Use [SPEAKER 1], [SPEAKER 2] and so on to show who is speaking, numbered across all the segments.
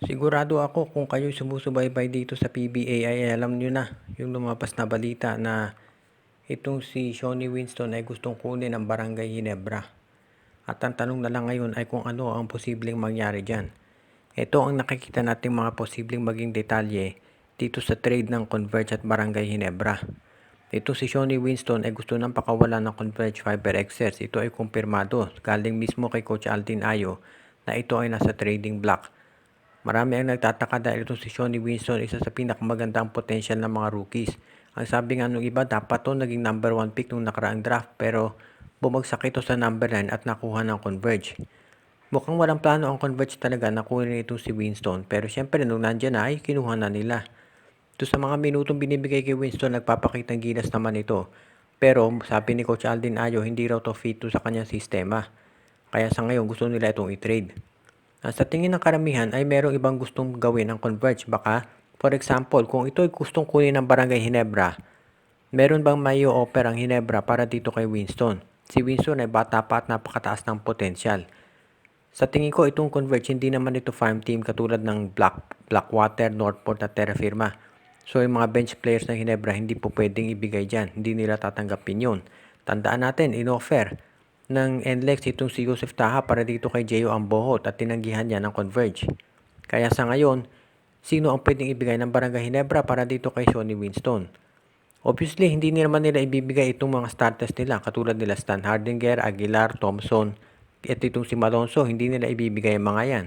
[SPEAKER 1] Sigurado ako kung kayo'y sumusubaybay dito sa PBA ay alam niyo na yung lumabas na balita na itong si Shawnee Winston ay gustong kunin ang Barangay Ginebra. At ang tanong na lang ngayon ay kung ano ang posibleng mangyari dyan. Ito ang nakikita nating mga posibleng maging detalye dito sa trade ng Converge at Barangay Ginebra. Ito si Shawnee Winston ay gusto nang pakawalan ng Converge Fiber Excess. Ito ay kumpirmado galing mismo kay Coach Aldin Ayo na ito ay nasa trading block. Marami ang nagtataka dahil itong si Shawnee Winston isa sa pinakamagandang potential ng mga rookies. Ang sabi nga nung iba, dapat to naging number 1 pick nung nakaraang draft pero bumagsak ito sa number 9 at nakuha ng Converge. Mukhang walang plano ang Converge talaga na kunin itong si Winston pero syempre nung nandyan na ay kinuha na nila. Ito sa mga minutong binibigay kay Winston nagpapakitang gilas naman ito. Pero sabi ni Coach Aldin Ayo hindi raw to fit to sa kanyang sistema. Kaya sa ngayon gusto nila itong i-trade. Sa tingin ng karamihan ay merong ibang gustong gawin ang Converge. Baka, for example, kung ito ay gustong kunin ng Barangay Ginebra, meron bang may offer ang Ginebra para dito kay Winston? Si Winston ay bata pa at napakataas ng potensyal. Sa tingin ko, itong Converge, hindi naman ito farm team katulad ng Blackwater, Northport at Terra Firma. So, yung mga bench players ng Ginebra, hindi po pwedeng ibigay dyan. Hindi nila tatanggapin yun. Tandaan natin, in-offer ng NLEX itong si Joseph Taha para dito kay Jeyo Ambohot at tinanggihan niya ng Converge. Kaya sa ngayon, sino ang pwedeng ibigay ng Barangay Ginebra para dito kay Shawnee Winston? Obviously, hindi naman nila ibibigay itong mga starters nila katulad nila Stan Hardinger, Aguilar, Thompson, at itong si Malonzo, hindi nila ibibigay ang mga yan.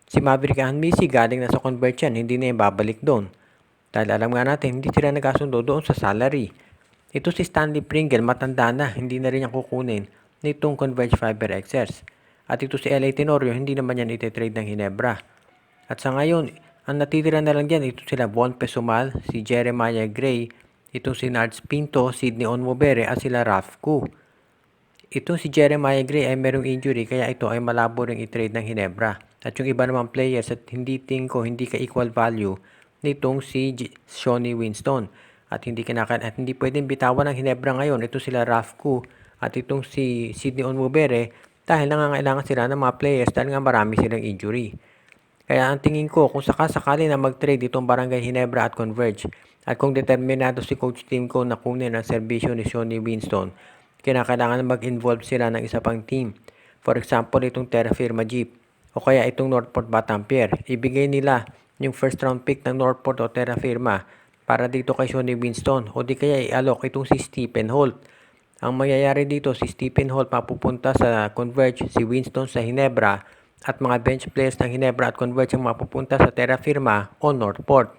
[SPEAKER 1] Si Maverick Anmisi galing na sa Converge yan, hindi na yung babalik doon. Dahil alam nga natin, hindi sila nagkasundo doon sa salary. Ito si Stanley Pringle, matanda na, hindi na rin niya kukunin nitong Converge Fiber Excess. At ito si LA Tenorio, hindi naman yan ititrade ng Ginebra. At sa ngayon, ang natitira na lang dyan, ito sila Von Pesumal, si Jeremiah Gray, itong si Nards Pinto, Sidney Onmobere at sila Ralph Koo. Itong si Jeremiah Gray ay merong injury kaya ito ay malabo ring i-trade ng Ginebra. At yung iba namang players at hindi ka equal value nitong si Shawnee Winston. At hindi pwedeng bitawan ng Ginebra ngayon. Ito sila Ralph Koo at itong si Sidney Onmobere dahil nangangailangan sila ng mga players dahil nga marami silang injury. Kaya ang tingin ko kung sakasakali na mag-trade itong Barangay Ginebra at Converge at kung determinado si Coach Timko na kunin ang serbisyo ni Shawnee Winston, kinakailangan mag-involve sila ng isa pang team. For example, itong Terra Firma Jeep o kaya itong Northport Batampier. Ibigay nila yung first round pick ng Northport o Terra Firma para dito kay Shawnee Winston o di kaya i-alok itong si Stephen Holt. Ang mangyayari dito, si Stephen Holt mapupunta sa Converge, si Winston sa Ginebra, at mga bench players ng Ginebra at Converge ang mapupunta sa Terra Firma o Northport.